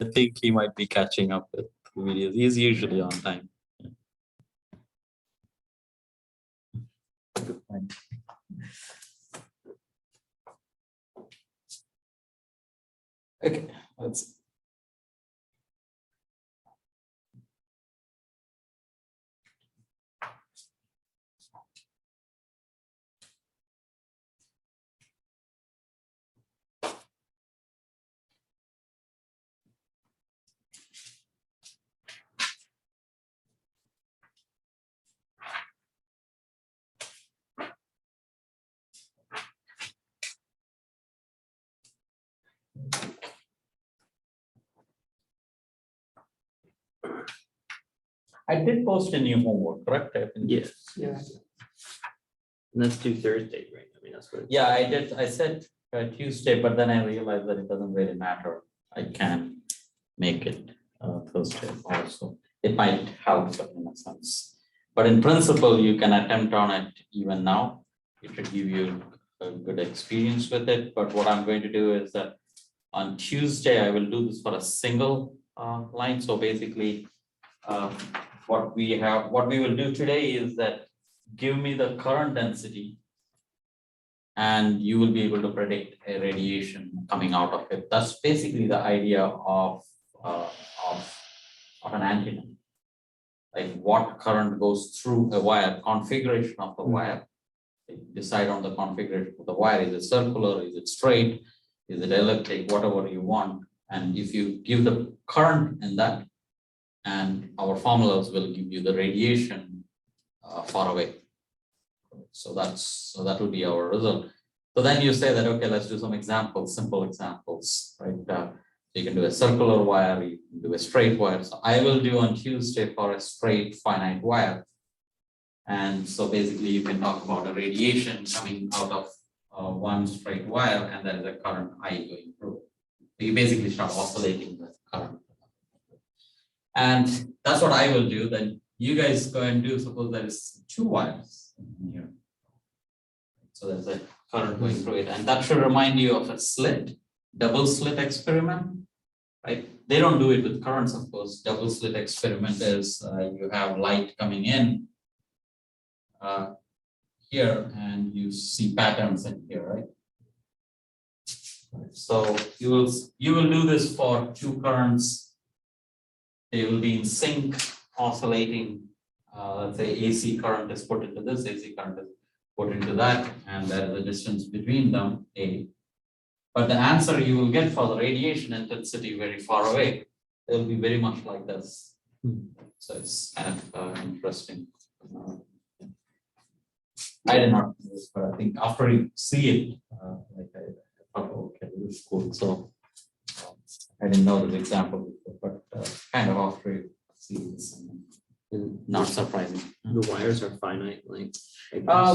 I think he might be catching up with the videos. He's usually on time. Good point. Okay, let's see. I did post a new homework, correct? Yes. Yeah. And that's due Thursday, right? I mean, that's what. Yeah, I did. I said Tuesday, but then I realized that it doesn't really matter. I can make it Thursday also. It might help in a sense. But in principle, you can attempt on it even now. It should give you a good experience with it. But what I'm going to do is that on Tuesday, I will do this for a single line. So basically, what we will do today is that give me the current density and you will be able to predict a radiation coming out of it. That's basically the idea of an antenna. Like what current goes through a wire, configuration of the wire. Decide on the configuration of the wire. Is it circular? Is it straight? Is it elliptic? Whatever you want. And if you give the current in that, and our formulas will give you the radiation far away. So that will be our result. So then you say that, okay, let's do some examples, simple examples, right? You can do a circular wire, you can do a straight wire. So I will do on Tuesday for a straight finite wire. And so basically you can talk about a radiation coming out of one straight wire and there is a current I going through. So you basically start oscillating the current. And that's what I will do. Then you guys go and do, suppose there is two wires in here. So there's a current going through it. And that should remind you of a slit, double slit experiment, right? They don't do it with currents, of course. Double slit experiment is you have light coming in here and you see patterns in here, right? So you will do this for two currents. They will be in sync, oscillating. Let's say AC current is put into this, AC current is put into that, and there is a distance between them, A. But the answer you will get for the radiation intensity very far away, it will be very much like this. So it's kind of interesting. I did not do this, but I think after you see it, like I thought, okay, this is cool. So I didn't know the example before, but kind of after you see this, not surprising. The wires are finite length.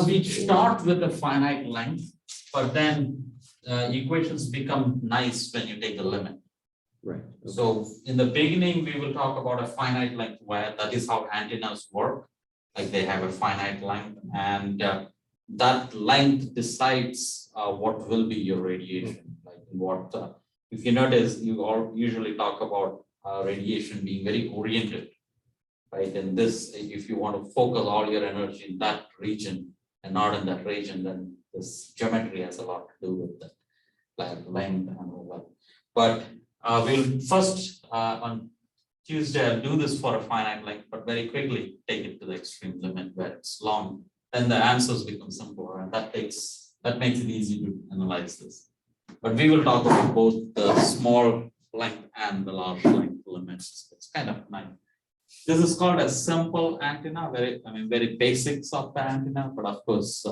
We start with a finite length, but then equations become nice when you take the limit. Right. Okay. So in the beginning, we will talk about a finite length wire. That is how antennas work. Like they have a finite length, and that length decides what will be your radiation. Like what, if you notice, you all usually talk about radiation being very oriented, right? And this, if you want to focus all your energy in that region and not in that region, then this geometry has a lot to do with that, like length and all that. But we'll first on Tuesday, I'll do this for a finite length, but very quickly take it to the extreme limit where it's long. Then the answers become simpler, and that makes it easy to analyze this. But we will talk about both the small length and the large length limits. It's kind of nice. This is called a simple antenna, very basics of the antenna, but of course,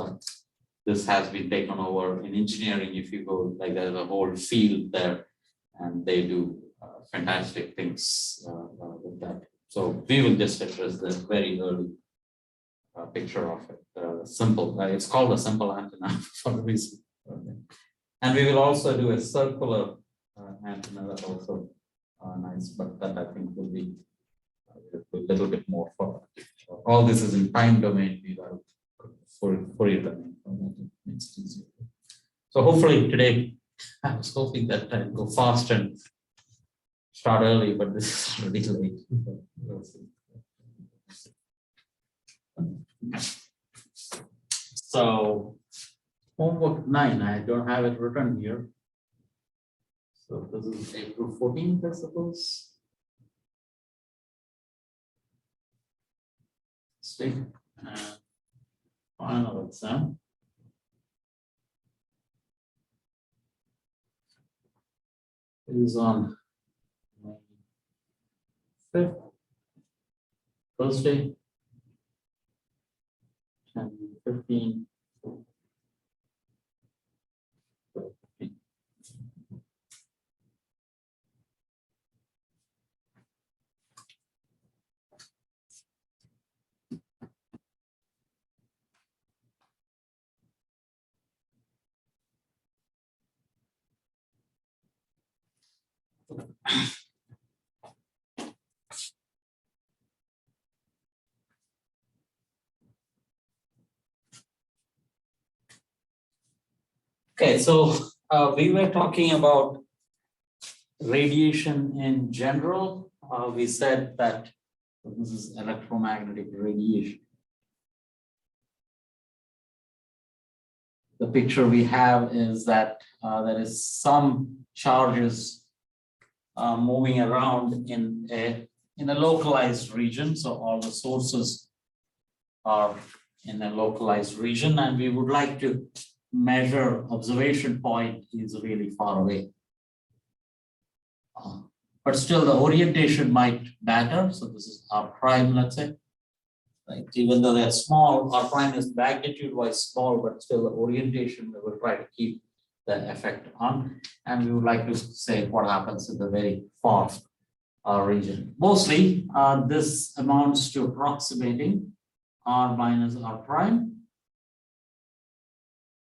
this has been taken over in engineering. If you go, like there's a whole field there, and they do fantastic things with that. So we will just address the very early picture of it. Simple. It's called a simple antenna for a reason. Okay. And we will also do a circular antenna. That's also nice, but that I think will be a little bit more for all this is in time domain. We are for your domain. Makes it easier. So hopefully today, I was hoping that I go fast and start early, but this is already late. We'll see. So homework 9, I don't have it written here. So this is April 14th, I suppose. State and final exam. It is on May 5th, Thursday, 10:15. Okay, so we were talking about radiation in general. We said that this is electromagnetic radiation. The picture we have is that there is some charges moving around in a localized region. So all the sources are in a localized region, and we would like to measure observation point is really far away. But still the orientation might matter. So this is R prime, let's say. Right? Even though they're small, R prime is magnitude wise small, but still the orientation we will try to keep the effect on. And we would like to say what happens in the very far region. Mostly this amounts to approximating R minus R prime.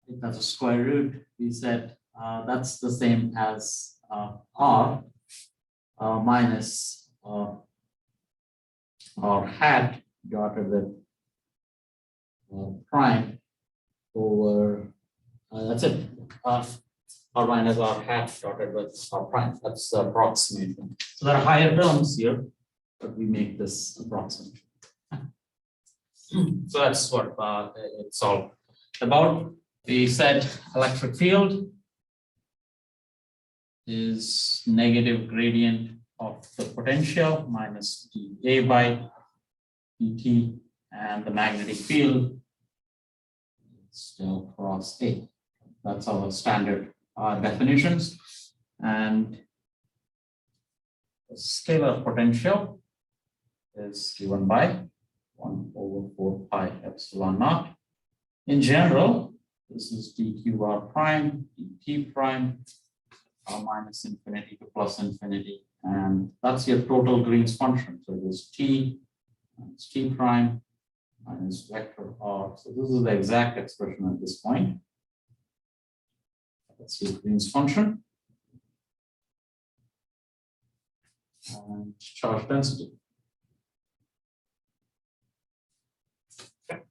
If that's a square root, we said that's the same as R minus R hat dotted with prime over, that's it, R minus R hat dotted with R prime. That's the approximation. So there are higher terms here, but we make this approximation. So that's what it's all about. We said electric field is negative gradient of the potential minus dA by dt, and the magnetic field is del cross A. That's our standard definitions. And the scalar potential is given by 1 over 4 pi epsilon naught. In general, this is dq r prime, dt prime, minus infinity to plus infinity, and that's your total Green's function. So there's t minus t prime minus vector r. So this is the exact expression at this point. That's your Green's function. And charge density. Okay.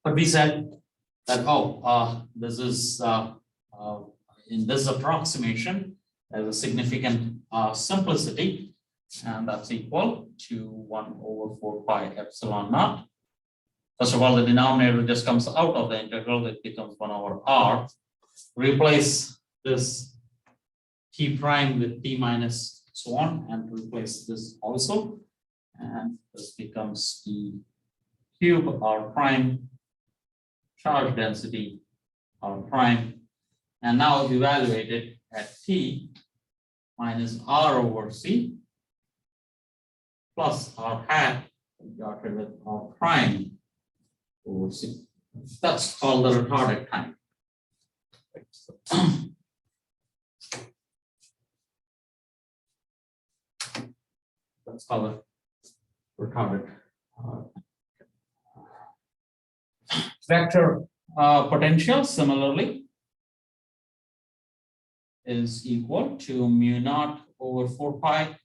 But we said that, this is in this approximation, there's a significant simplicity, and that's equal to 1 over 4 pi epsilon naught. First of all, the denominator just comes out of the integral, it becomes 1 over r. Replace this t prime with t minus so on, and replace this also, and this becomes the cube r prime, charge density r prime, and now evaluate it at t minus r over c plus r hat dotted with r prime over c. That's called the retarded time. That's called the retarded vector potential. Similarly, is equal to mu naught over 4 pi.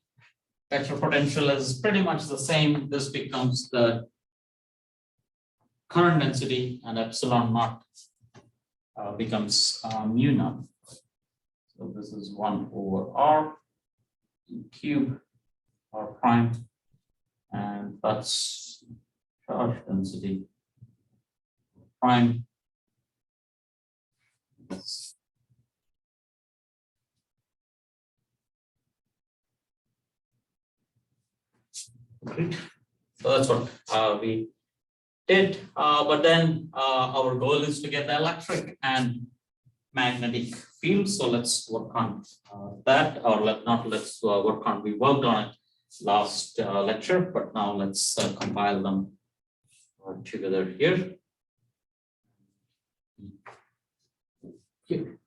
Vector potential is pretty much the same. This becomes the current density, and epsilon naught becomes mu naught. So this is 1 over r E cube R prime, and that's charge density prime. Okay. So that's what we did, but then our goal is to get the electric and magnetic field. So let's work on that, or let's work on. We worked on it last lecture, but now let's compile them together here. Here.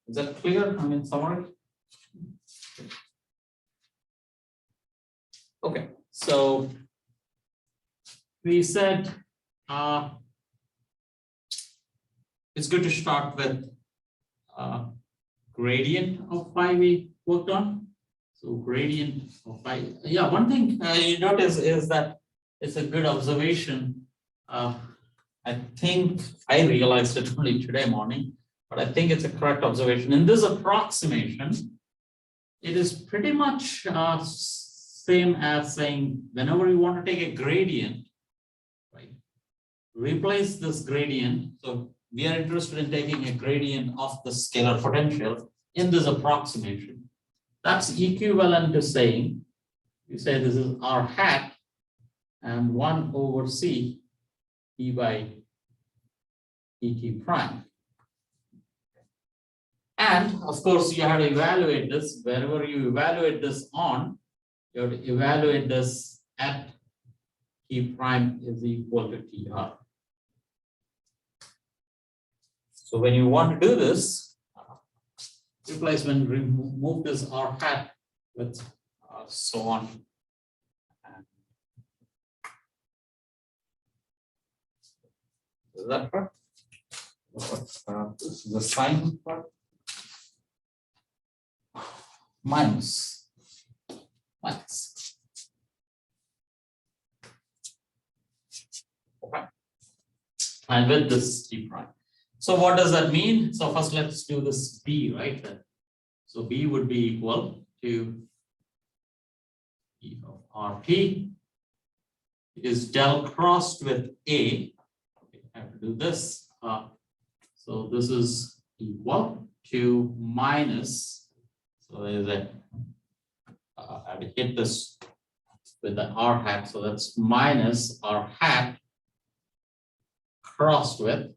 Is that clear? I mean, summary. Okay, so we said it's good to start with gradient of phi we worked on. So gradient of phi. Yeah, one thing you notice is that it's a good observation. I think I realized it only today morning, but I think it's a correct observation. In this approximation, it is pretty much same as saying whenever you want to take a gradient, right? Replace this gradient. So we are interested in taking a gradient of the scalar potential in this approximation. That's equivalent to saying, you say this is R hat and 1 over C E by dt prime. And of course, you have to evaluate this. Wherever you evaluate this on, you have to evaluate this at T prime is equal to TR. So when you want to do this, replacement, remove this R hat with so on. Is that correct? This is the sign part. Minus. Okay. And with this T prime. So what does that mean? So first let's do this B, right? So B would be equal to E of RP is del crossed with A. Okay, I have to do this. So this is equal to minus. So there's a I have to hit this with the R hat. So that's minus R hat crossed with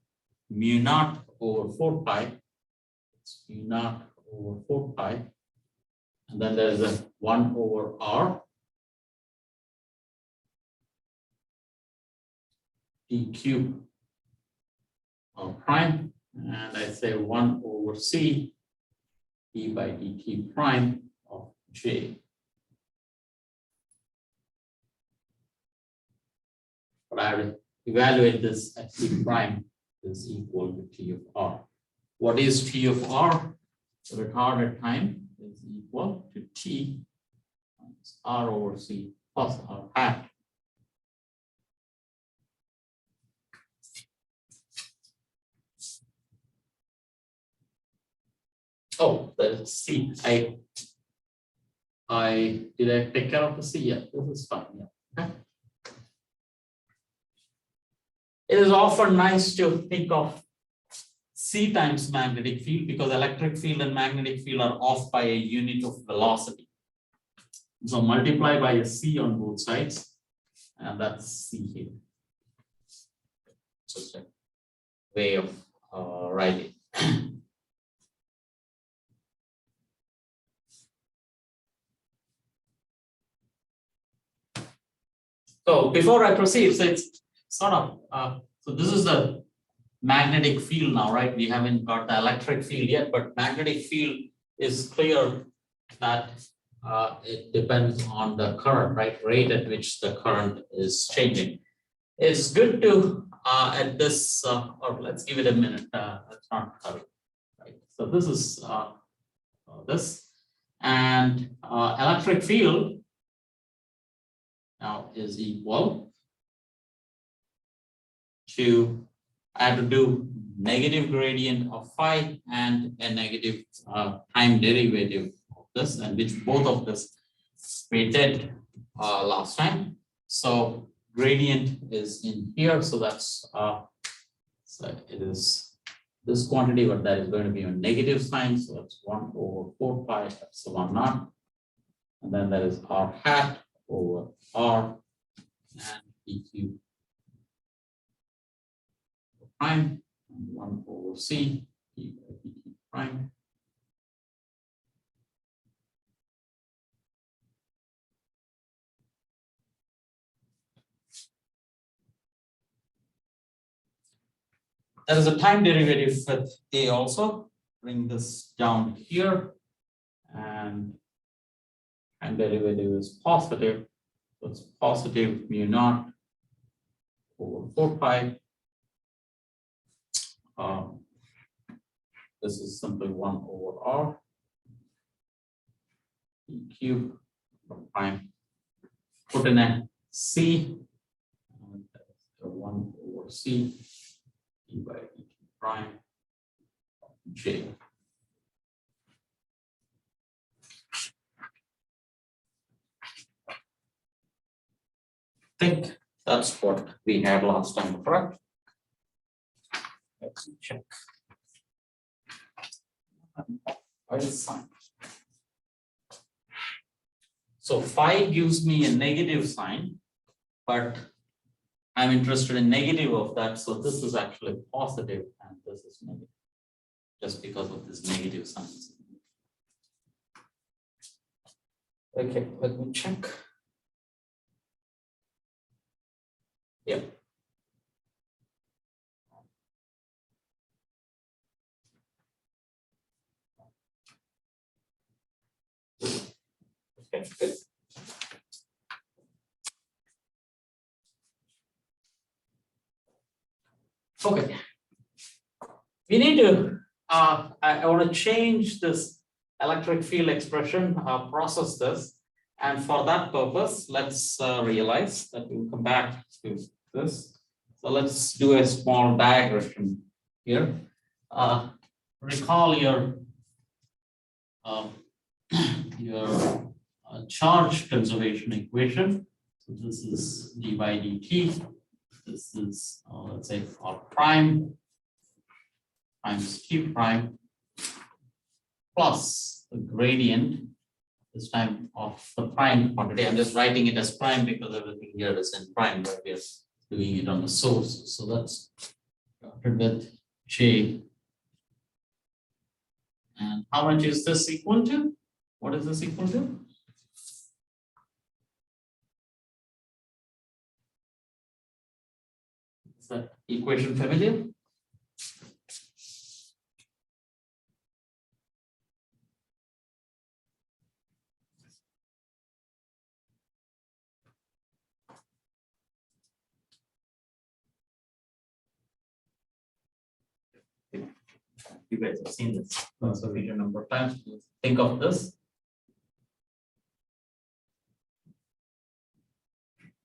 mu naught over 4 pi. It's mu naught over 4 pi. And then there's a 1 over R d cube R prime. And I say 1 over C e by dt prime of J. But I will evaluate this at T prime is equal to T of R. What is T of R? The retarded time is equal to T minus R over C plus R hat. Oh, that's C. Did I take care of the C? Yeah, this is fine. Yeah. Okay. It is often nice to think of C times magnetic field because electric field and magnetic field are off by a unit of velocity. So multiply by a C on both sides, and that's C here. Just a way of writing. So before I proceed, so it's sort of, so this is the magnetic field now, right? We haven't got the electric field yet, but magnetic field is clear that it depends on the current, right? Rate at which the current is changing. It's good to, at this, or let's give it a minute, let's not hurry, right? So this is this, and electric field now is equal to, I have to do negative gradient of phi and a negative time derivative of this, and which both of this we did last time. So gradient is in here, so that's so it is this quantity, but that is going to be a negative sign, so that's 1 over 4 pi epsilon naught, and then that is r hat over r and dq prime, and 1 over c p by dt prime. There is a time derivative with a also. Bring this down here, and time derivative is positive. So it's positive mu naught over 4 pi. This is simply 1 over r e cube prime. Put in a c, and that's 1 over c e by dt prime j. I think that's what we had last time, correct? Let's check. Where is sign? So phi gives me a negative sign, but I'm interested in negative of that. So this is actually positive and this is negative, just because of this negative signs. Okay, let me check. Yeah. Okay, good. Okay. We need to, I want to change this electric field expression, process this. And for that purpose, let's realize that we'll come back to this. So let's do a small diagram here. Recall your charge conservation equation. So this is d by dt. This is, let's say, r prime times q prime plus the gradient, this time of the prime quantity. I'm just writing it as prime because everything here is in prime, but we're doing it on the source. So that's started with j. And how much is this equal to? What is this equal to? Is that equation familiar? You guys have seen this sufficient number of times. Think of this.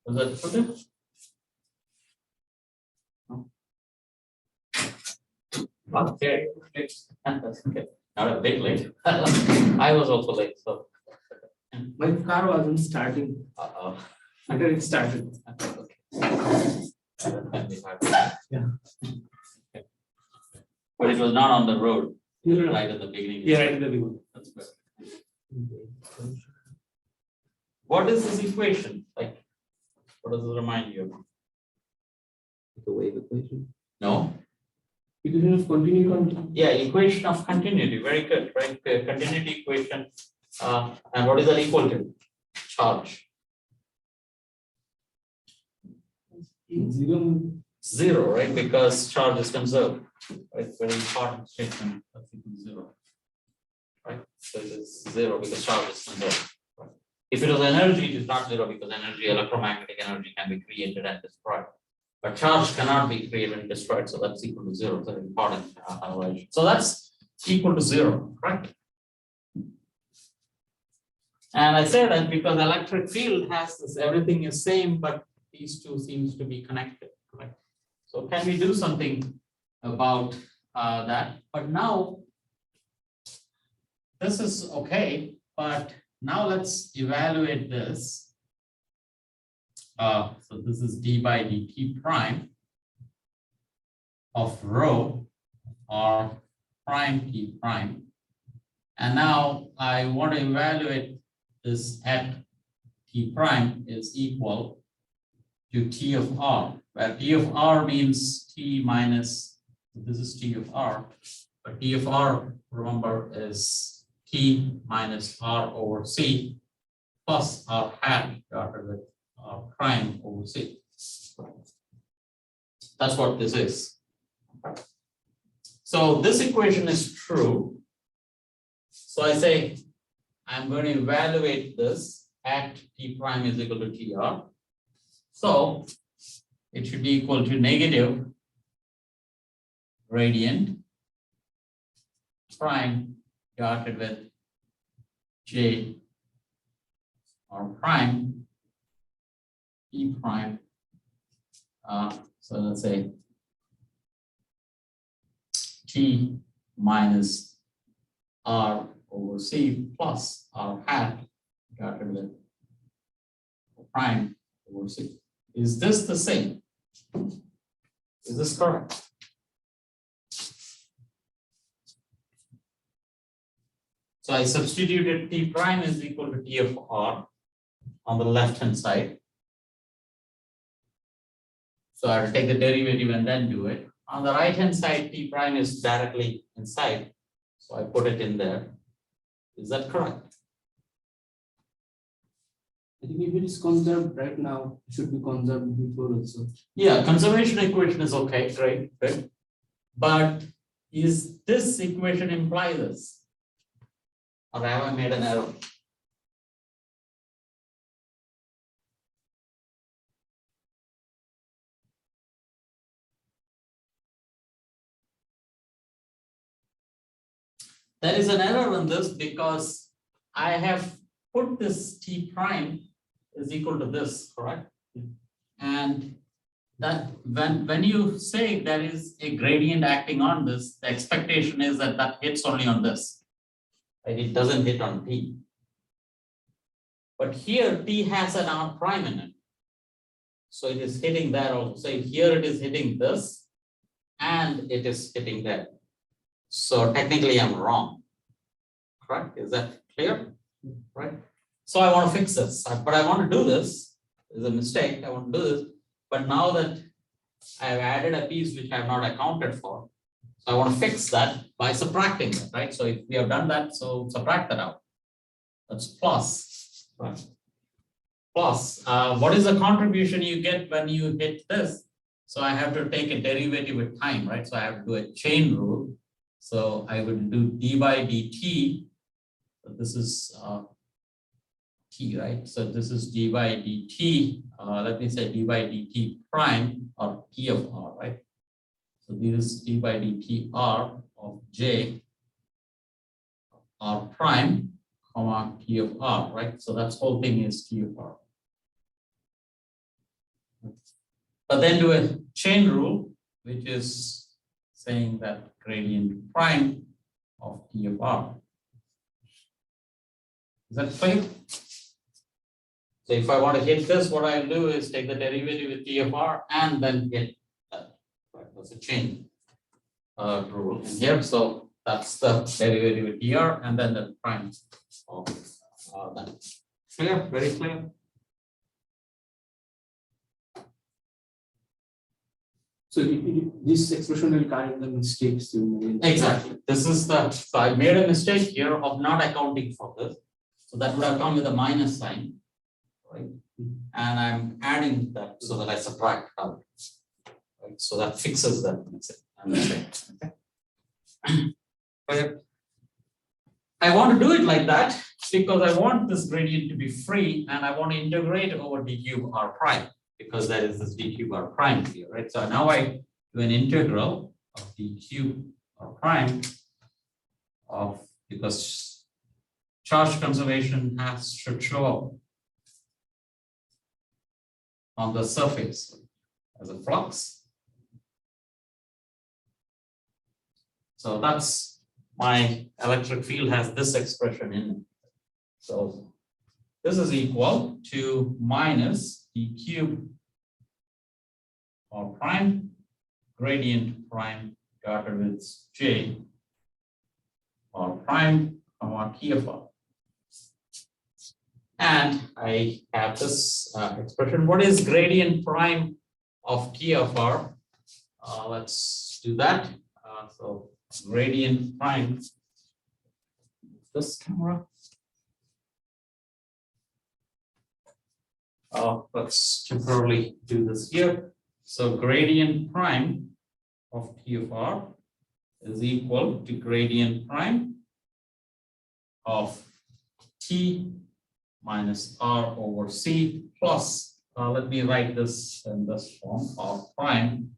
Was that okay? No. Okay. Okay. Not a bit late. I was also late. So My car wasn't starting until it started. Yeah. But it was not on the road No. right at the beginning. Yeah, right in the beginning. That's good. What is this equation? Like, what does it remind you of? The wave equation. No? Equation of continuity. Yeah, equation of continuity. Very good, right? The continuity equation. And what is that equal to? Charge. Zero, right? Because charge is conserved. Right? Very important statement. That's equal to zero. Right? So it is zero because charge is conserved. Right? If it was energy, it is not zero because energy, electromagnetic energy can be created and destroyed. But charge cannot be created and destroyed, so that's equal to zero. That's important. So that's equal to zero, right? And I said that because electric field has this, everything is same, but these two seems to be connected, right? So can we do something about that? But now this is okay, But now let's evaluate this. So this is d by dt prime of rho or prime t prime. And now I want to evaluate this at t prime is equal to t of r, where t of r means t minus, this is t of r, but t of r, remember, is t minus r over c plus r hat dotted with r prime over c. That's what this is. So this equation is true. So I say I'm going to evaluate this at t prime is equal to tr. So it should be equal to negative gradient prime dotted with j or prime e prime. So let's say t minus r over c plus r hat dotted with prime over c. Is this the same? Is this correct? So I substituted t prime is equal to t of r on the left hand side. So I'll take the derivative and then do it. On the right hand side, t prime is directly inside. So I put it in there. Is that correct? I think if it is conserved right now, it should be conserved before also. Yeah, conservation equation is okay, great, good. But is this equation imply this? Or have I made an error? There is an error in this because I have put this t prime is equal to this, correct? And that when you say there is a gradient acting on this, the expectation is that that hits only on this. Right? It doesn't hit on t. But here t has an r prime in it. So it is hitting there also. So here it is hitting this and it is hitting there. So technically I'm wrong. Correct? Is that clear? Right? So I want to fix this, but I want to do this. Is a mistake. I want to do this. But now that I've added a piece which I have not accounted for, so I want to fix that by subtracting that, right? So if we have done that, so subtract that out. That's plus. Right. Plus, what is the contribution you get when you hit this? So I have to take a derivative with time, right? So I have to do a chain rule. So I would do d by dt. So this is t, right? So this is d by dt. Let me say d by dt prime or t of r, right? So this is d by dt r of j r prime, comma t of r, right? So that's whole thing is t of r. But then do a chain rule, which is saying that gradient prime of t of r. Is that clear? So if I want to hit this, what I'll do is take the derivative with t of r and then hit that. Right, that's a chain rule in here. So that's the derivative with dr and then the prime of that. Clear? Very clear. So this expression will correct the mistakes you made. Exactly. This is the, so I made a mistake here of not accounting for this. So that would have come with a minus sign, right? And I'm adding that so that I subtract out. Right? So that fixes that mistake. Okay. I want to do it like that because I want this gradient to be free and I want to integrate over d cube r prime because there is this d cube r prime here, right? So now I do an integral of d cube r prime of, because charge conservation has to show up on the surface as a flux. So that's my electric field has this expression in it. So this is equal to minus d cube r prime gradient prime dotted with j r prime comma t of r. And I have this expression. What is gradient prime of t of r? Let's do that. So gradient prime, this camera. Let's temporarily do this here. So gradient prime of t of r is equal to gradient prime of t minus r over c plus, let me write this in this form, r prime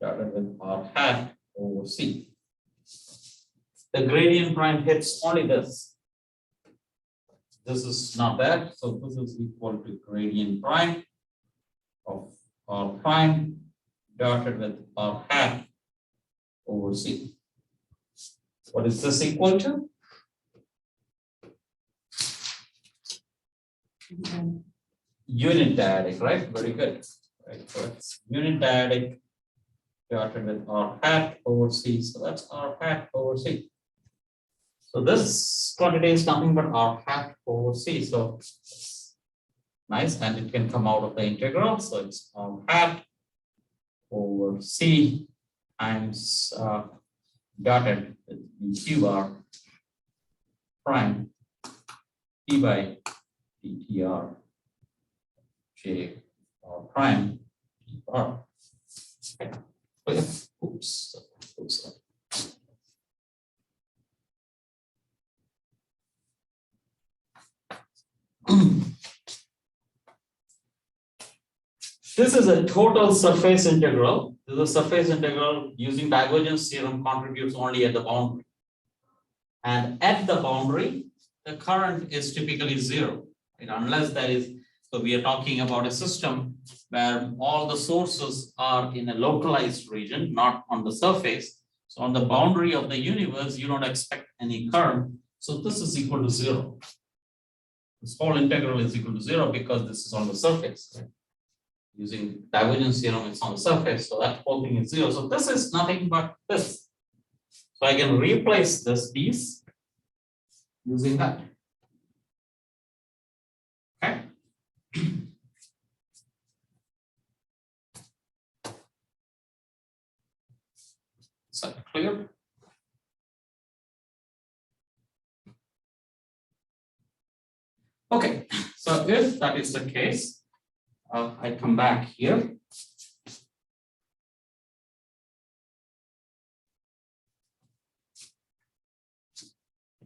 dotted with r hat over c. The gradient prime hits only this. This is not there, so this is equal to gradient prime of r prime dotted with r hat over c. What is this equal to? Unit dyadic, right? Very good. Right, so it's unit dyadic dotted with r hat over c. So that's r hat over c. So this quantity is nothing but r hat over c. So nice, and it can come out of the integral. So it's r hat over c times dotted with d cube r prime t by dtr j r prime r. Oops. This is a total surface integral. This is a surface integral using divergence theorem contributes only at the boundary. And at the boundary, the current is typically zero. Right? Unless there is, so we are talking about a system where all the sources are in a localized region, not on the surface. So on the boundary of the universe, you don't expect any current. So this is equal to zero. This whole integral is equal to zero because this is on the surface. Right? Using divergence theorem, it's on the surface, so that whole thing is zero. So this is nothing but this. So I can replace this piece using that. Okay. Is that clear? Okay, so if that is the case, I come back here.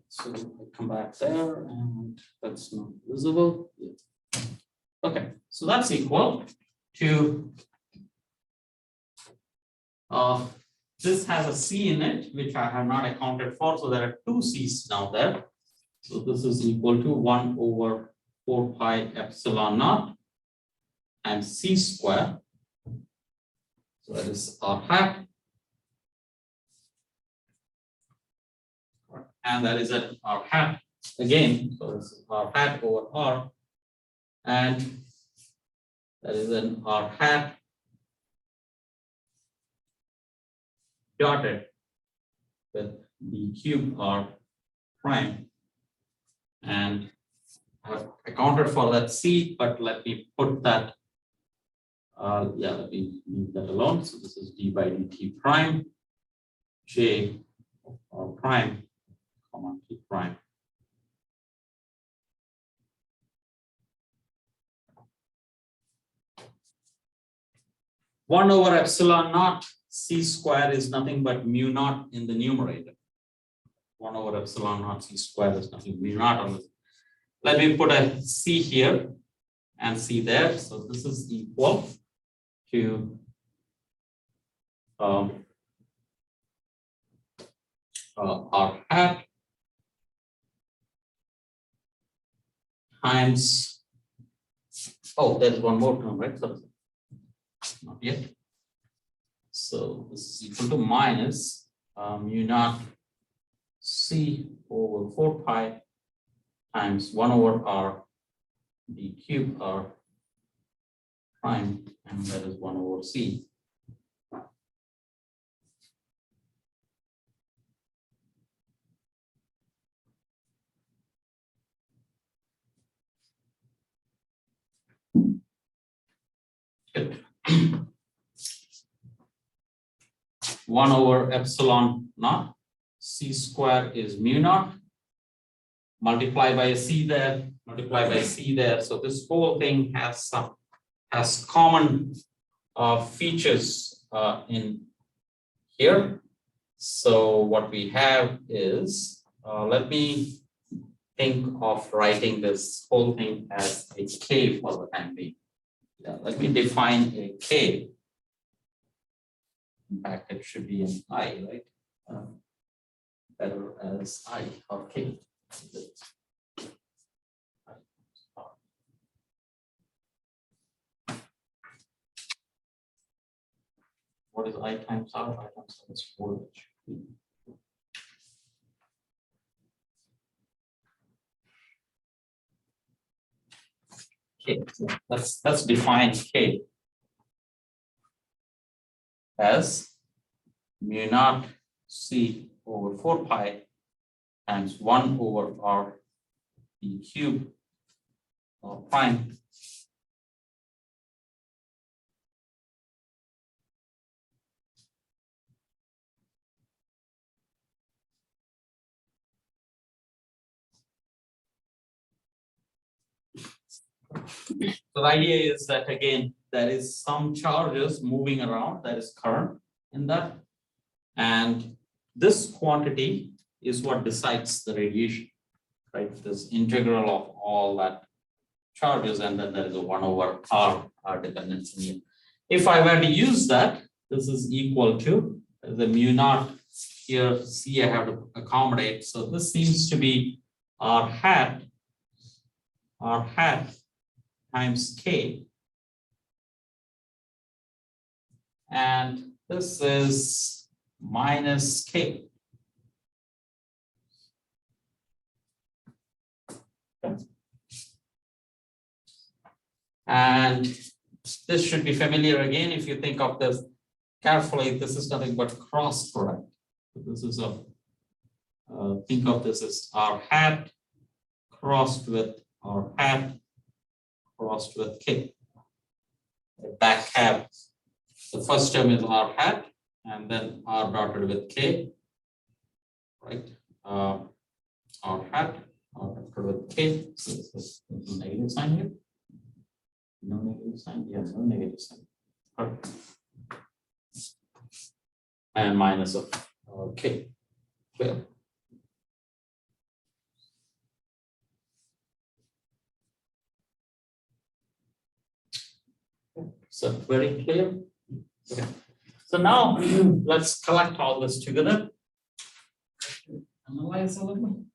So I come back there and that's not visible. Okay, so that's equal to, this has a C in it, which I have not accounted for. So there are two C's now there. So this is equal to 1 over 4 pi epsilon naught and C square. So that is r hat. And that is at r hat again. So this is r hat over r. And that is an r hat dotted with d cube r prime. And I've accounted for that C, but let me put that, let me leave that alone. So this is d by dt prime, j r prime, comma t prime. One over epsilon naught C square is nothing but mu naught in the numerator. 1 over epsilon naught C square is nothing mu naught on this. Let me put a C here and C there. So this is equal to r hat times, oh, there's one more term, right? So not yet. So this is equal to minus mu naught C over 4 pi times 1 over r d cube r prime, and that is 1 over c. Good. 1 over epsilon naught, c square is mu naught, multiply by a c there, multiply by c there. So this whole thing has common features in here. So what we have is, let me think of writing this whole thing as a k for the time being. Yeah, let me define a k. In fact, it should be an I, right? Better as I or k. What is I times R? I times R is 4. Okay, let's define k as mu naught c over 4 pi times 1 over r d cube or prime So the idea is that again, there is some charges moving around, there is current in that. And this quantity is what decides the radiation, right? This integral of all that charges, and then there is a 1 over r dependence in here. If I were to use that, this is equal to the mu naught here, c I have to accommodate. So this seems to be r hat times k, and this is minus k. And this should be familiar again if you think of this carefully. This is nothing but cross product. This is a think of this as r hat crossed with r hat crossed with k. Back half, the first term is r hat, and then r dotted with k, right? R hat, r dotted with k. So this is a negative sign here. No negative sign, yes, no negative sign. Right. And minus of k. Clear. So very clear. Okay. So now let's collect all this together. Analyze a little bit.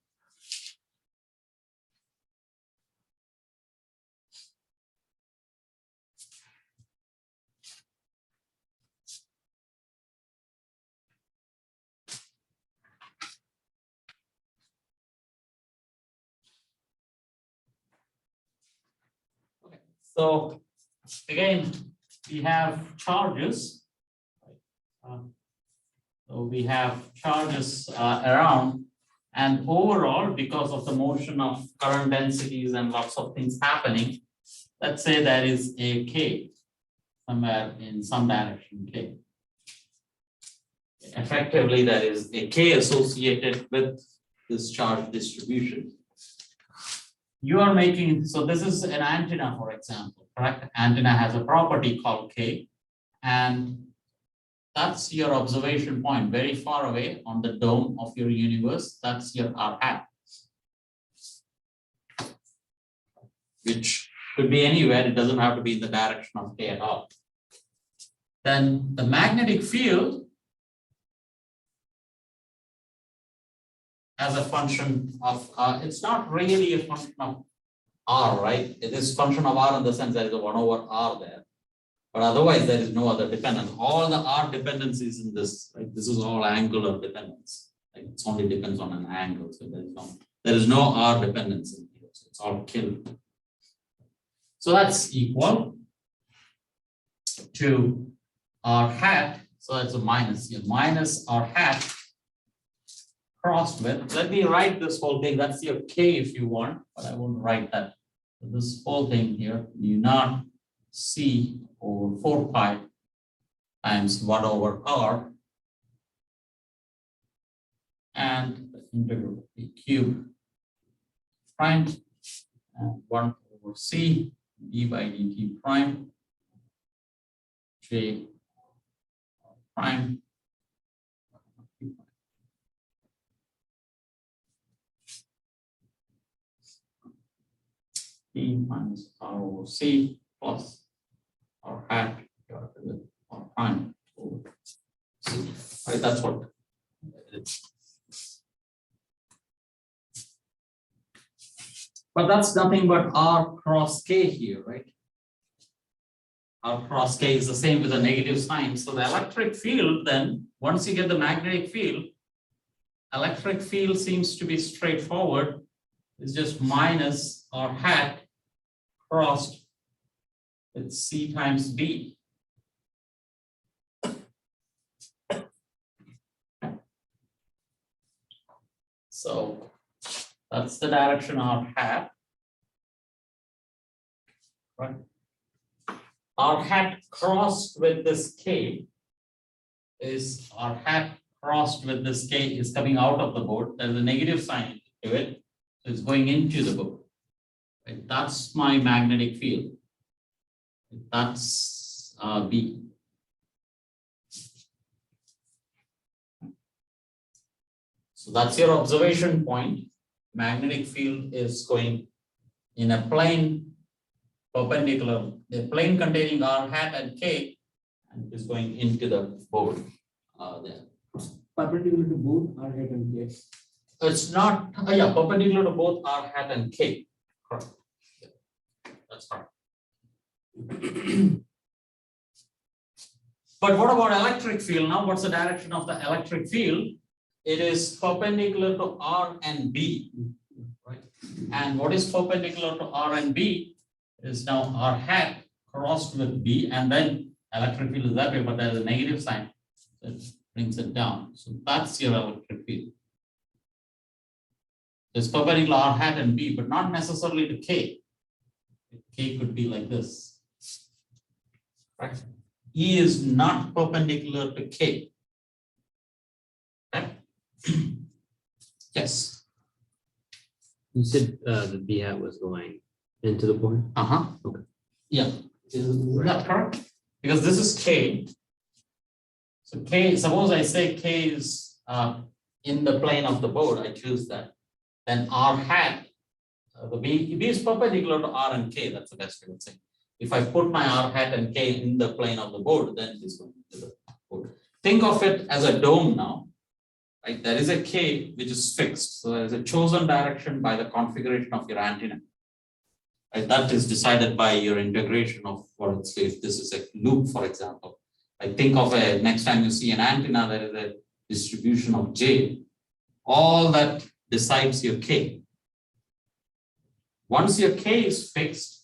Okay. So again, we have charges. So we have charges around, and overall, because of the motion of current densities and lots of things happening, let's say there is a k somewhere in some direction k. Effectively, there is a k associated with this charge distribution. You are making, so this is an antenna, for example, correct? Antenna has a property called k, and that's your observation point very far away on the dome of your universe. That's your r hat, which could be anywhere. It doesn't have to be in the direction of k at all. Then the magnetic field as a function of, it's not really a function of r, right? It is function of r in the sense there is a 1 over r there. But otherwise, there is no other dependence. All the r dependencies in this, right? This is all angular dependence. Like it only depends on an angle. So there is no, There is no R dependence in here, so it's all killed. So that's equal to R hat, so that's a minus here, minus R hat crossed with, let me write this whole thing, that's your K if you want, but I won't write that. So this whole thing here, mu naught C over 4 pi times 1 over R and the integral B cube prime and 1 over C d by dt prime J prime P minus R over C plus R hat divided with R prime over C. Right, that's what it is. But that's nothing but R cross K here, right? R cross K is the same with a negative sign. So the electric field then, once you get the magnetic field, electric field seems to be straightforward. It's just minus R hat crossed with C times B. So that's the direction R hat. Right. R hat crossed with this K is R hat crossed with this K is coming out of the board. There's a negative sign to it. So it's going into the board. Right. That's my magnetic field. That's B. So that's your observation point. Magnetic field is going in a plane perpendicular, the plane containing R hat and K, and it is going into the board there. Perpendicular to both R hat and K. It's not, yeah, perpendicular to both R hat and K. Correct. Yeah, that's correct. But what about electric field now? What's the direction of the electric field? It is perpendicular to R and B, right? And what is perpendicular to R and B is now R hat crossed with B, and then electric field is that way, but there's a negative sign that brings it down. So that's your electric field. It's perpendicular R hat and B, but not necessarily to K. K could be like this, right? E is not perpendicular to K. Right? Yes. You said the B hat was going into the board? Uh-huh. Okay. Yeah. Is that correct? Because this is K. So K, suppose I say K is in the plane of the board, I choose that. Then R hat, the B is perpendicular to R and K, that's the best way of saying. If I put my R hat and K in the plane of the board, then it is going to the board. Think of it as a dome now, right? There is a K which is fixed. So there is a chosen direction by the configuration of your antenna. Right? That is decided by your integration of what it's, if this is a loop, for example. Like think of a, next time you see an antenna, there is a distribution of J. All that decides your K. Once your K is fixed,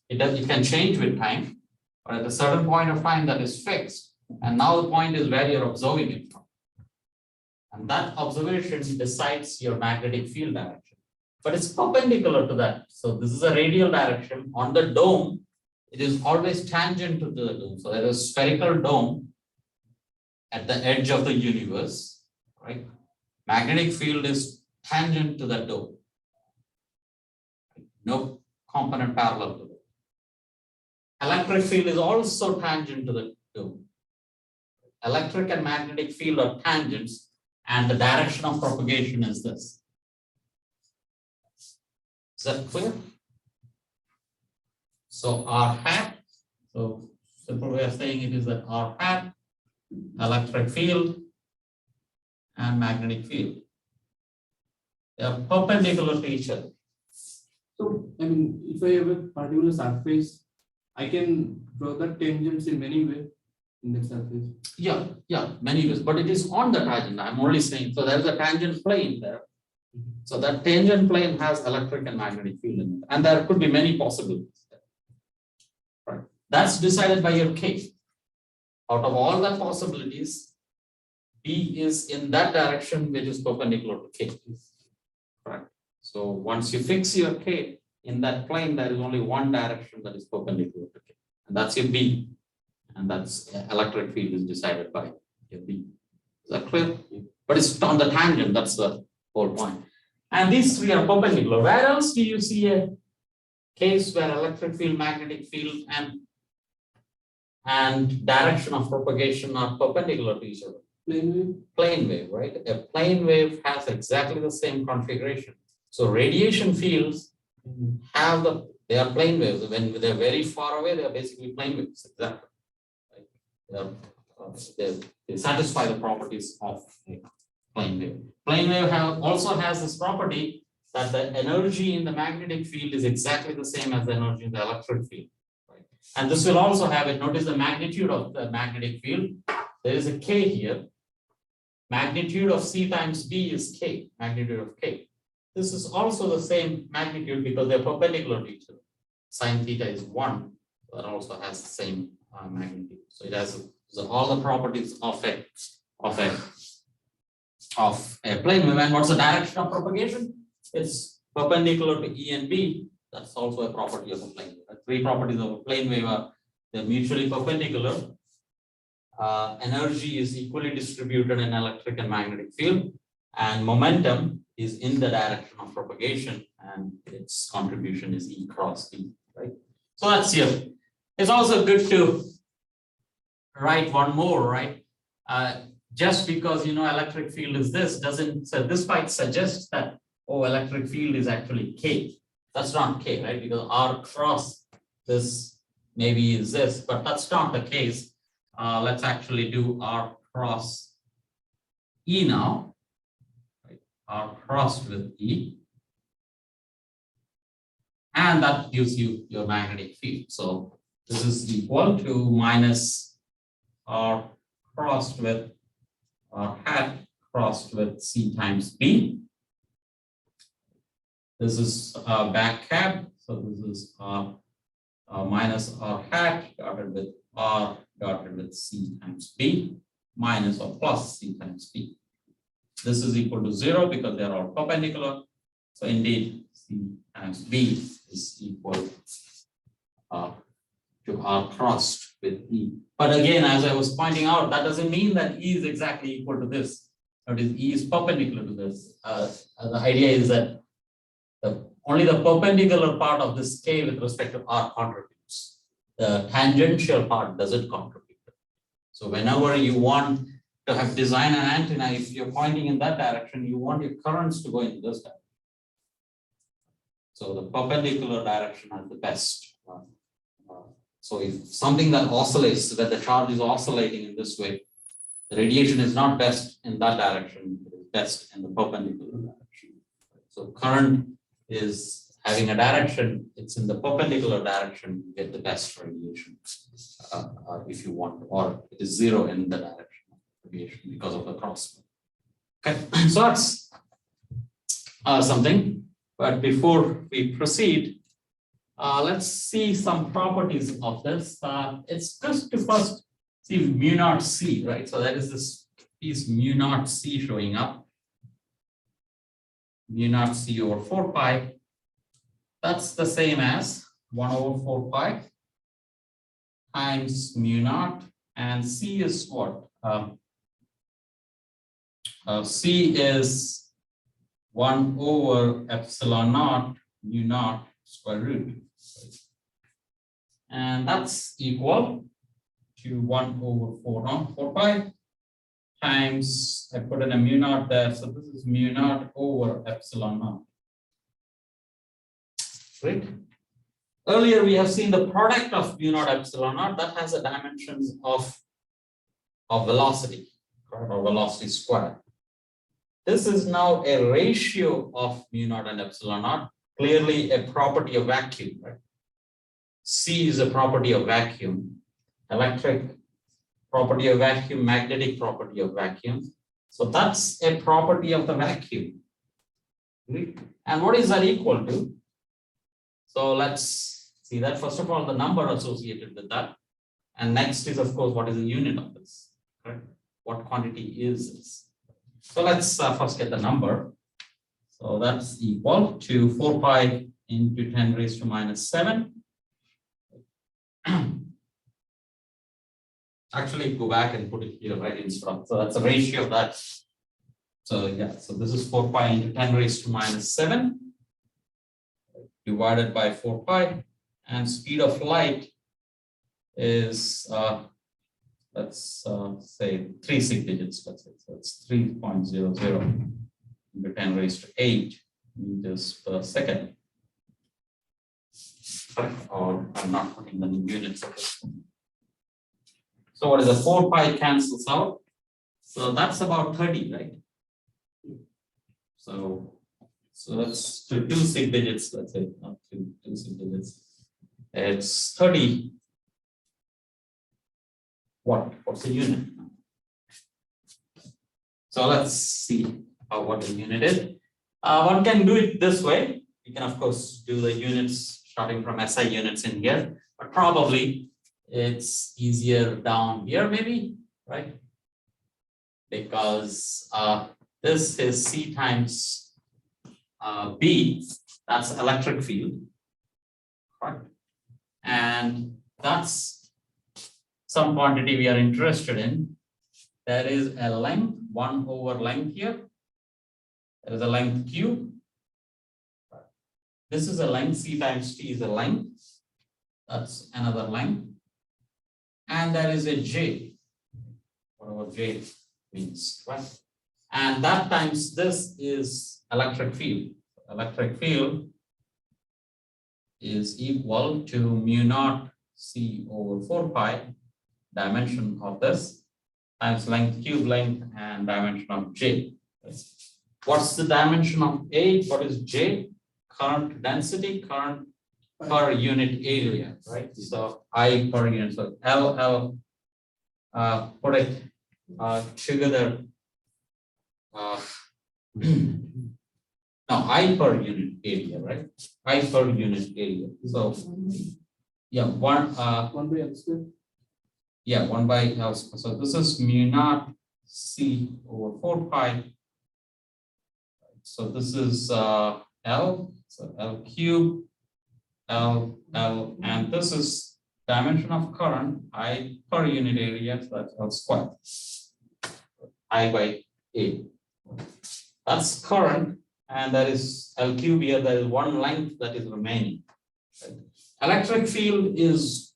it can change with time, but at a certain point of time that is fixed, and now the point is where you're observing it from. And that observation decides your magnetic field direction, but it's perpendicular to that. So this is a radial direction. On the dome, it is always tangent to the dome. So there is a spherical dome at the edge of the universe, right? Magnetic field is tangent to that dome. No component parallel to it. Electric field is also tangent to the dome. Electric and magnetic field are tangents, and the direction of propagation is this. Is that clear? So R hat, so simple way of saying it is that R hat, electric field, and magnetic field. They are perpendicular to each other. So, I mean, if I have a particular surface, I can draw the tangents in many ways in that surface. Yeah, many ways, but it is on the tangent. I'm only saying, so there is a tangent plane there. So that tangent plane has electric and magnetic field in it, and there could be many possibilities. Right. That's decided by your K. Out of all the possibilities, B is in that direction which is perpendicular to K. Right. So once you fix your K in that plane, there is only one direction that is perpendicular to K, and that's your B. And that's electric field is decided by your B. Is that clear? But it's on the tangent, that's the whole point. And these three are perpendicular. Where else do you see a case where electric field, magnetic field, and direction of propagation are perpendicular to each other? Plane wave. Plane wave, right? A plane wave has exactly the same configuration. So radiation fields have they are plane waves. When they're very far away, they are basically plane waves. Exactly. They satisfy the properties of a plane wave. Plane wave also has this property that the energy in the magnetic field is exactly the same as the energy in the electric field. Right? And this will also have it. Notice the magnitude of the magnetic field. There is a K here. Magnitude of C times B is K, magnitude of K. This is also the same magnitude because they're perpendicular to each other. Sine theta is 1. That also has the same magnitude. So it has all the properties of a plane wave. And what's the direction of propagation? It's perpendicular to E and B. That's also a property of a plane wave. The three properties of a plane wave are they're mutually perpendicular. Energy is equally distributed in electric and magnetic field, and momentum is in the direction of propagation, and its contribution is E cross B. Right. So that's here. It's also good to write one more, right? Just because electric field is this doesn't, so this might suggest that electric field is actually K. That's not K, right? Because R cross this maybe is this, but that's not the case. Let's actually do R cross E now. Right? R crossed with E, and that gives you your magnetic field. So this is equal to minus R crossed with R hat crossed with C times B. This is back cap, so this is minus R hat dotted with R dotted with C times B minus or plus C times B. This is equal to 0 because they are all perpendicular. So indeed, C times B is equal to R crossed with E. But again, as I was pointing out, that doesn't mean that E is exactly equal to this. That is, E is perpendicular to this. The idea is that only the perpendicular part of this K with respect to R contributes. The tangential part doesn't contribute. So whenever you want to have design an antenna, if you're pointing in that direction, you want your currents to go in this direction. So the perpendicular direction is the best. So if something that oscillates, where the charge is oscillating in this way, the radiation is not best in that direction, it is best in the perpendicular direction. So current is having a direction, it's in the perpendicular direction, you get the best radiation if you want, or it is 0 in the direction of radiation because of the cross. Okay, so that's something. But before we proceed, let's see some properties of this. It's just to first see mu naught C, right? So that is this piece mu naught C showing up. Mu naught C over 4 pi. That's the same as 1 over 4 pi times mu naught, and C is what? C is 1 over epsilon naught mu naught square root. And that's equal to 1 over 4 pi times, I put in a mu naught there, so this is mu naught over epsilon naught. Right? Earlier we have seen the product of mu naught epsilon naught that has a dimensions of velocity, right, or velocity square. This is now a ratio of mu naught and epsilon naught, clearly a property of vacuum, right? C is a property of vacuum, electric property of vacuum, magnetic property of vacuum. So that's a property of the vacuum. And what is that equal to? So let's see that. First of all, the number associated with that. And next is, of course, what is the unit of this? Correct? What quantity is this? So let's first get the number. So that's equal to 4 pi into 10 raised to minus 7. Actually, go back and put it here right instead of. So that's a ratio of that. So yeah, so this is 4 pi into 10 raised to minus 7 divided by 4 pi, and speed of light is let's say 3 sig digits, let's say. So it's 3.00 into 10 raised to 8 meters per second. Or I'm not putting the units of this. So what is the 4 pi cancels out? So that's about 30, right? So that's 2 sig digits, let's say, not 2 sig digits. It's 30. What's the unit? So let's see what the unit is. One can do it this way. You can, of course, do the units starting from SI units in here, but probably it's easier down here, maybe, right? Because this is C times B, that's electric field, right? And that's some quantity we are interested in. There is a length, 1 over length here. There is a length Q. This is a length, C times T is a length. That's another length. And there is a J, whatever J means, right? And that times this is electric field. Electric field is equal to mu naught C over 4 pi, dimension of this, times length, cube length, and dimension of J. What's the dimension of A? What is J? Current density, current per unit area, right? So I per unit, so L, put it together. Now I per unit area, right? I per unit area. So yeah, 1 by L square. Yeah, 1 by L square. So this is mu naught C over 4 pi. So this is L, so L cube, L, and this is dimension of current, I per unit area, so that's L squared. I by A. That's current, and that is L cube here, there is one length that is remaining. Right? Electric field is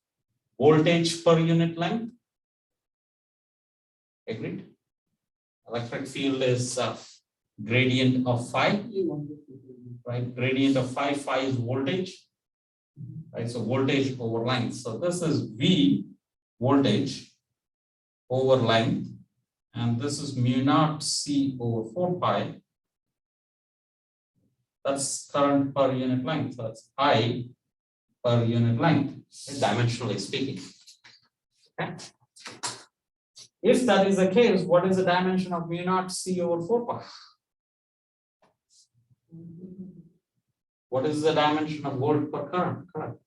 voltage per unit length. Agreed? Electric field is gradient of phi, right? Gradient of phi is voltage, right? So voltage over length. So this is V, voltage over length, and this is mu naught C over 4 pi. That's current per unit length. So that's I per unit length, dimensionally speaking. Okay. If that is the case, what is the dimension of mu naught C over 4 pi? What is the dimension of volt per current? Correct.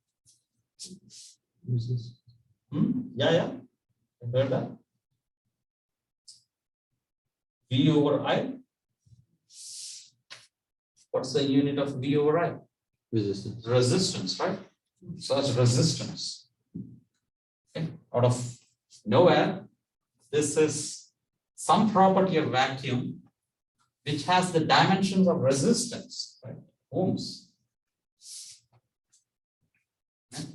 Yeah. I heard that. V over I. What's the unit of V over I? Resistance. Resistance, right? So that's resistance. Okay. Out of nowhere, this is some property of vacuum which has the dimensions of resistance, right? Ohms. Okay.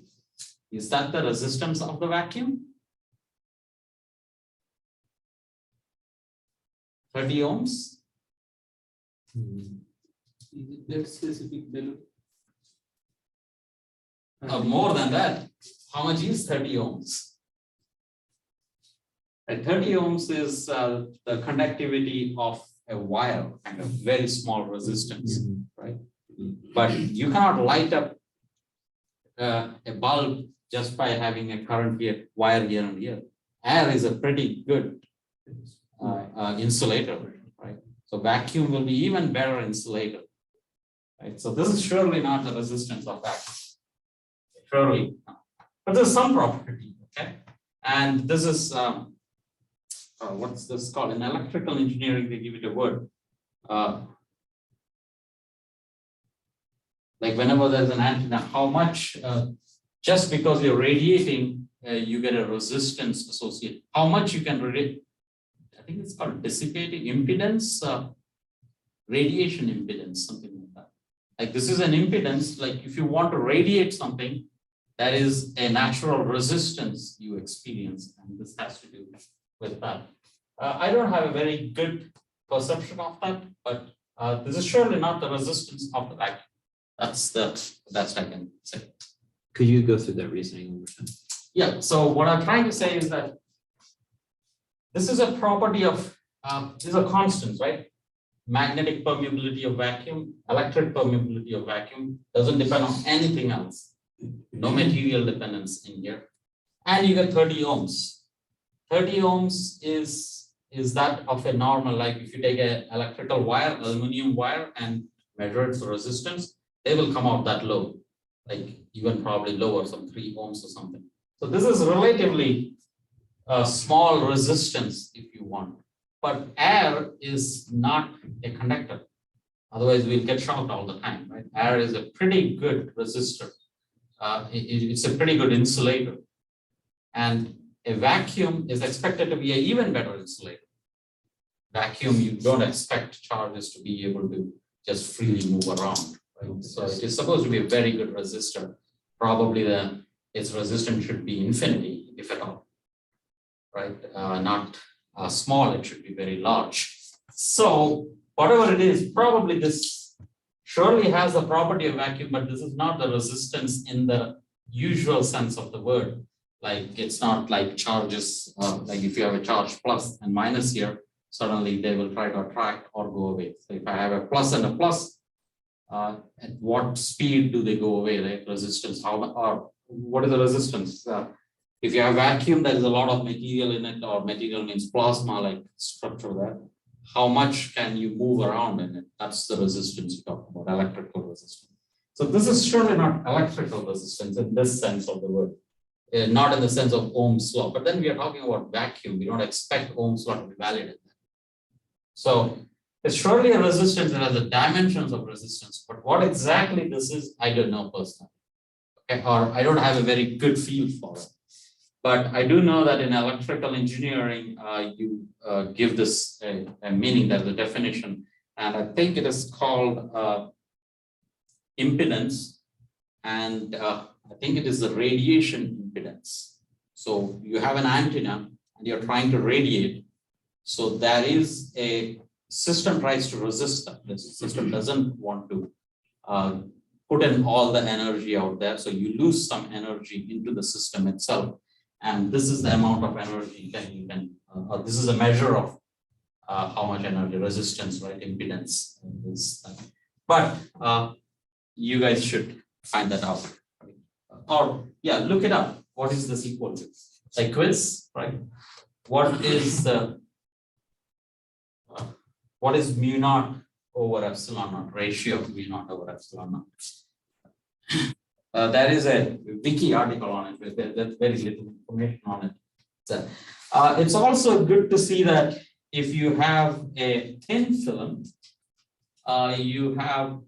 Is that the resistance of the vacuum? 30 ohms? Is it that specific value? More than that. How much is 30 ohms? And 30 ohms is the conductivity of a wire, kind of very small resistance, right? But you cannot light up a bulb just by having a current here, wire here and here. Air is a pretty good insulator, right? So vacuum will be even better insulator. right? So this is surely not the resistance of vacuum. Surely not. But there's some property, okay? And this is, what's this called? In electrical engineering, they give it a word. Like whenever there's an antenna, how much, just because you're radiating, you get a resistance associated. How much you can radiate, I think it's called dissipating impedance, radiation impedance, something like that. Like this is an impedance, like if you want to radiate something, that is a natural resistance you experience, and this has to do with that. I don't have a very good perception of that, but this is surely not the resistance of the vacuum. That's the best I can say. Could you go through that reasoning one more time? Yeah, so what I'm trying to say is that this is a property of, these are constants, right? Magnetic permeability of vacuum, electric permeability of vacuum, doesn't depend on anything else. No material dependence in here. And you get 30 ohms. 30 ohms is that of a normal, like if you take an electrical wire, aluminum wire, and measure its resistance, they will come out that low, like even probably lower, some 3 ohms or something. So this is relatively a small resistance if you want, but air is not a conductor. Otherwise we'll get shocked all the time, right? Air is a pretty good resistor. It's a pretty good insulator. And a vacuum is expected to be an even better insulator. Vacuum, you don't expect charges to be able to just freely move around, right? So it is supposed to be a very good resistor. Probably its resistance should be infinity, if at all, right? Not small, it should be very large. So whatever it is, probably this surely has the property of vacuum, but this is not the resistance in the usual sense of the word. Like it's not like charges, like if you have a charge plus and minus here, suddenly they will try to attract or go away. So if I have a plus and a plus, at what speed do they go away? Like resistance, how or what is the resistance? If you have vacuum, there is a lot of material in it, or material means plasma, like structure there. How much can you move around in it? That's the resistance you talk about, electrical resistance. So this is surely not electrical resistance in this sense of the word, not in the sense of Ohm's law. But then we are talking about vacuum. We don't expect Ohm's law to be valid in that. So it's surely a resistance that has the dimensions of resistance, but what exactly this is, I don't know personally. Okay, or I don't have a very good feel for it. But I do know that in electrical engineering, you give this a meaning, there's a definition, and I think it is called impedance, and I think it is the radiation impedance. So you have an antenna and you're trying to radiate. So there is a system tries to resist that. The system doesn't want to put in all the energy out there. So you lose some energy into the system itself. And this is the amount of energy you can this is a measure of how much energy resistance, right? Impedance is. But you guys should find that out. Or yeah, look it up. What is this equal to? Like quiz, right? What is mu naught over epsilon naught, ratio of mu naught over epsilon naught? There is a wiki article on it. There's very little information on it. So, it's also good to see that if you have a thin film, you have,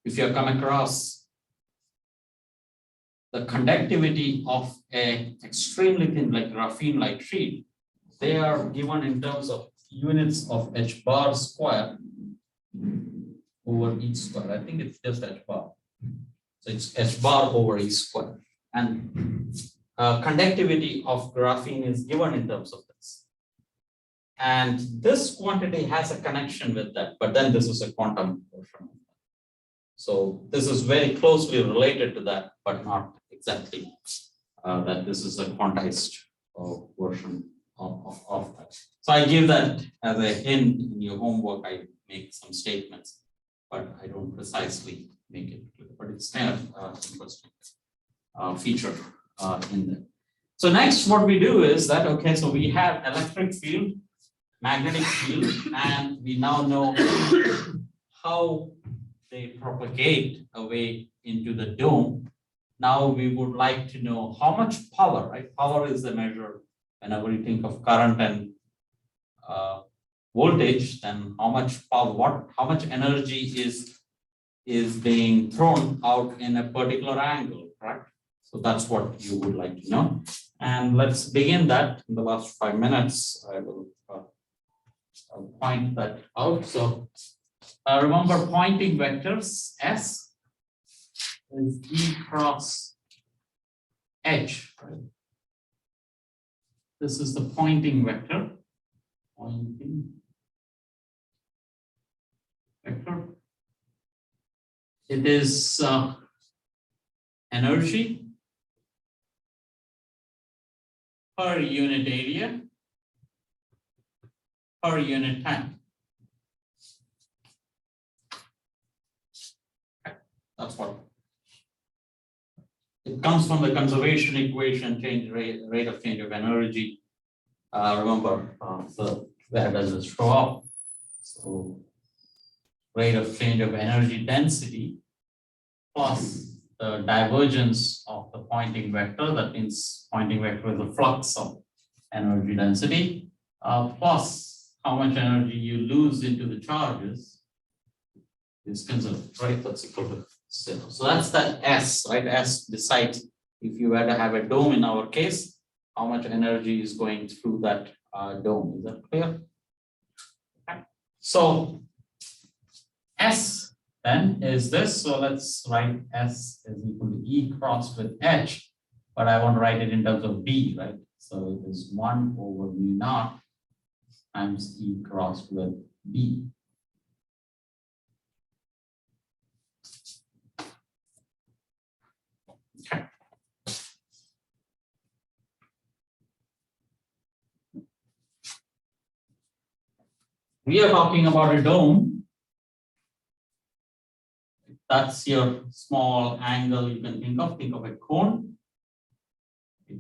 if you have come across the conductivity of a extremely thin, like graphene-like sheet, they are given in terms of units of h bar square over e square. I think it's just h bar. So it's h bar over e square. And conductivity of graphene is given in terms of this. And this quantity has a connection with that, but then this is a quantum version. So this is very closely related to that, but not exactly that this is a quantized version of that. So I give that as a hint in your homework. I make some statements, but I don't precisely make it clear. But it's kind of interesting feature in there. So next, what we do is that, okay, so we have electric field, magnetic field, and we now know how they propagate away into the dome. Now we would like to know how much power, right? Power is the measure whenever you think of current and voltage, then how much power, how much energy is being thrown out in a particular angle, correct? So that's what you would like to know. And let's begin that in the last 5 minutes. I will I'll point that out. So remember pointing vectors, S is E cross H, right? This is the pointing vector. Pointing vector. It is energy per unit area per unit time. That's what it comes from, the conservation equation, change rate of change of energy. Remember, so where does it show up? So rate of change of energy density plus the divergence of the pointing vector. That means pointing vector is the flux of energy density plus how much energy you lose into the charges is conserved, right? That's equal to 0. So that's that S, right? S decides, if you were to have a dome in our case, how much energy is going through that dome. Is that clear? Okay. So S then is this. So let's write S is equal to E crossed with H, but I want to write it in terms of B, right? So it is 1 over mu naught times E crossed with B. Okay. We are talking about a dome. That's your small angle you can think of a cone.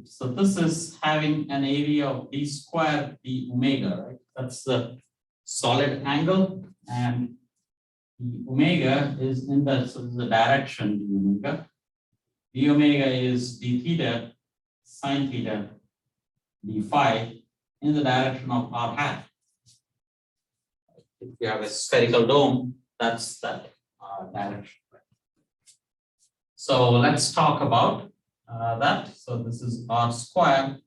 So this is having an area of d squared d omega, right? That's the solid angle, and the omega is in the, so this is the direction d omega. D omega is d theta sine theta d phi in the direction of r hat. If you have a spherical dome, that's that direction. So let's talk about that. So this is r square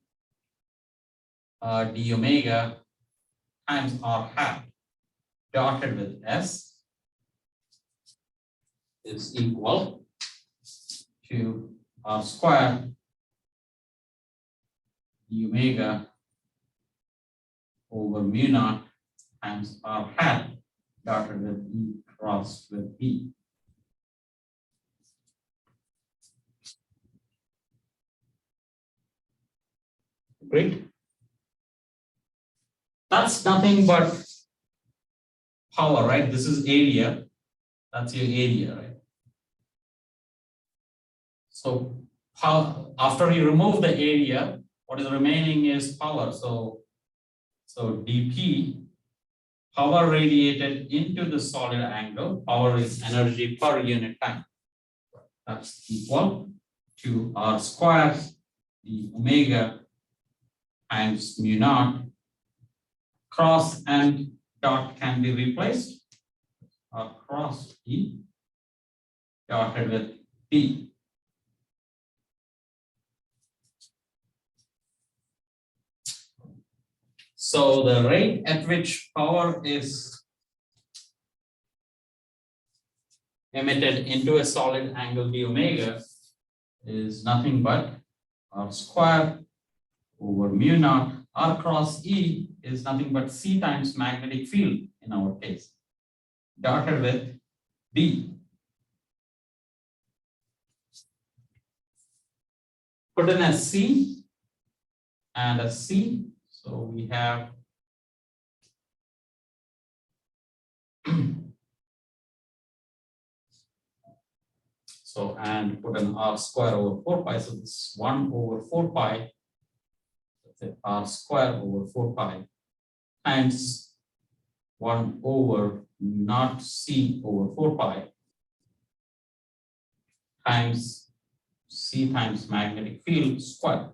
d omega times r hat dotted with s is equal to r square d omega over mu naught times r hat dotted with e crossed with b. Great. That's nothing but power, right? This is area. That's your area, right? So how, after you remove the area, what is remaining is power. So dP, power radiated into the solid angle, power is energy per unit time. That's equal to r squared d omega times mu naught. Cross and dot can be replaced, or cross E dotted with P. So the rate at which power is emitted into a solid angle d omega is nothing but r square over mu naught. R cross E is nothing but C times magnetic field in our case, dotted with B. Put in a C and a C. So we have so, and put an r square over 4 pi. So this is 1 over 4 pi. Let's say r square over 4 pi times 1 over naught C over 4 pi times C times magnetic field square.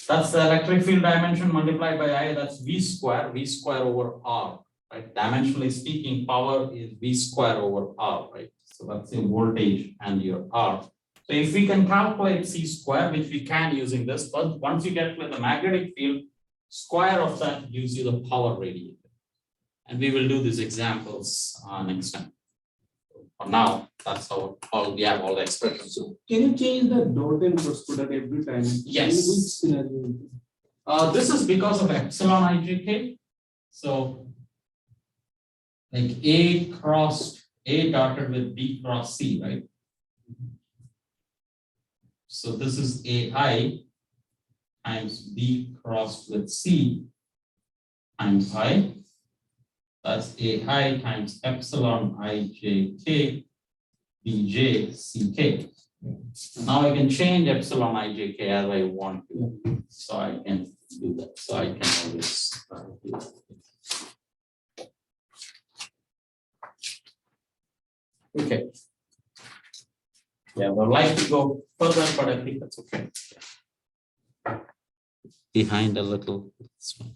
That's the electric field dimension multiplied by I, that's V square over R, right? Dimensionally speaking, power is V square over R, right? So that's your voltage and your R. So if we can calculate C square, which we can using this, but once you get the magnetic field, square of that gives you the power radiated. And we will do these examples next time. For now, that's how all we have all the expressions. So can you change the dot and cross product every time? Yes. In which scenario? This is because of epsilon ijk. So like A dotted with B cross C, right? So this is AI times B crossed with C times I. That's AI times epsilon ijk bj ck. Now I can change epsilon ijk as I want to. So I can do that. So I can always do that. Okay. Yeah, I would like to go further, but I think that's okay. Behind a little. That's fine.